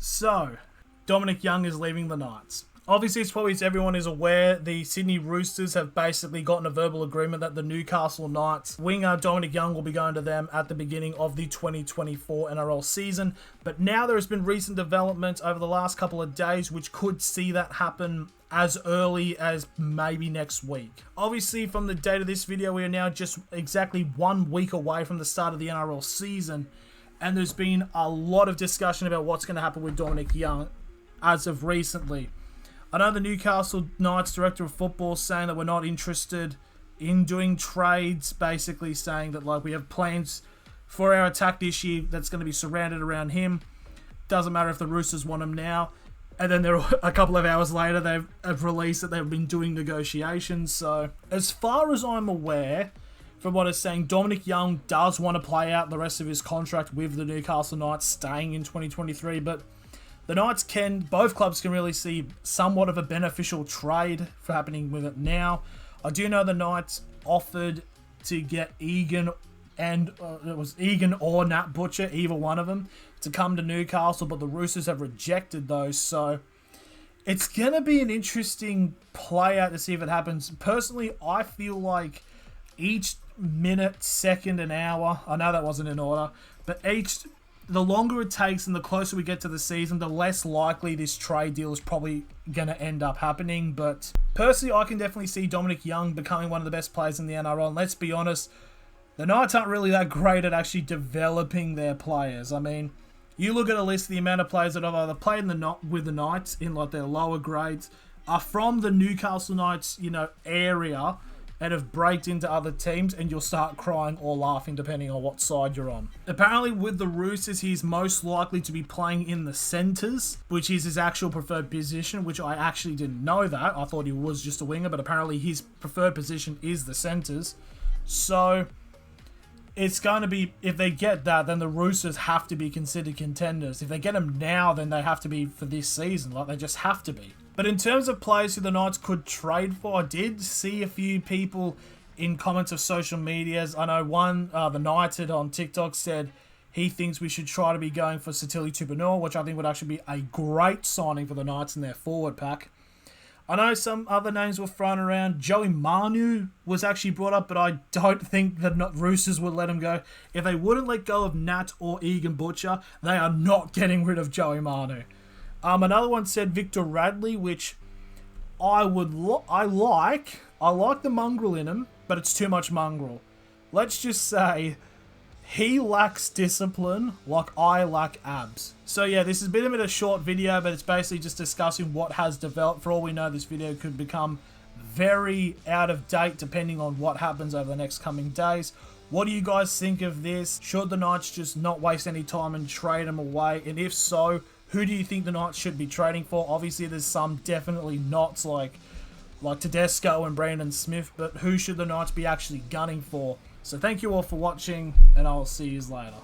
So, Dominic Young is leaving the Knights. Obviously, it's probably as everyone is aware, the Sydney Roosters have basically gotten a verbal agreement that the Newcastle Knights winger Dominic Young will be going to them at the beginning of the 2024 NRL season. But now there has been recent developments over the last couple of days which could see that happen as early as maybe next week. Obviously, from the date of this video, we are now just exactly 1 week away from the start of the NRL season. And there's been a lot of discussion about what's going to happen with Dominic Young as of recently. I know the Newcastle Knights Director of Football saying that we're not interested in doing trades, basically saying that like we have plans for our attack this year that's going to be surrounded around him. Doesn't matter if the Roosters want him now. And then a couple of hours later, they've released that they've been doing negotiations. So as far as I'm aware, from what it's saying, Dominic Young does want to play out the rest of his contract with the Newcastle Knights staying in 2023, but the Knights both clubs can really see somewhat of a beneficial trade for happening with it now. I do know the Knights offered to get Egan it was Egan or Nat Butcher, either one of them, to come to Newcastle, but the Roosters have rejected those. So it's going to be an interesting play out to see if it happens. Personally, I feel like each minute, second, and hour, I know that wasn't in order, but the longer it takes and the closer we get to the season, the less likely this trade deal is probably going to end up happening. But personally, I can definitely see Dominic Young becoming one of the best players in the NRL. And let's be honest, the Knights aren't really that great at actually developing their players. I mean, you look at a list of the amount of players that have either played with the Knights in like their lower grades, are from the Newcastle Knights, area, and have braked into other teams, and you'll start crying or laughing depending on what side you're on. Apparently with the Roosters, he's most likely to be playing in the centres, which is his actual preferred position, which I actually didn't know that. I thought he was just a winger, but apparently his preferred position is the centres. So it's going to be, if they get that, then the Roosters have to be considered contenders. If they get him now, then they have to be for this season. Like, they just have to be. But in terms of players who the Knights could trade for, I did see a few people in comments of social medias. I know one, the Knighted on TikTok said he thinks we should try to be going for Satili Tupanua, which I think would actually be a great signing for the Knights in their forward pack. I know some other names were thrown around. Joey Manu was actually brought up, but I don't think the Roosters would let him go. If they wouldn't let go of Nat or Egan Butcher, they are not getting rid of Joey Manu. Another one said Victor Radley, which I like. I like the mongrel in him, but it's too much mongrel. Let's just say he lacks discipline like I lack abs. So yeah, this has been a bit of a short video, but it's basically just discussing what has developed. For all we know, this video could become very out of date depending on what happens over the next coming days. What do you guys think of this? Should the Knights just not waste any time and trade him away? And if so, who do you think the Knights should be trading for? Obviously, there's some definitely knots like Tedesco and Brandon Smith, but who should the Knights be actually gunning for? So thank you all for watching, and I'll see you later.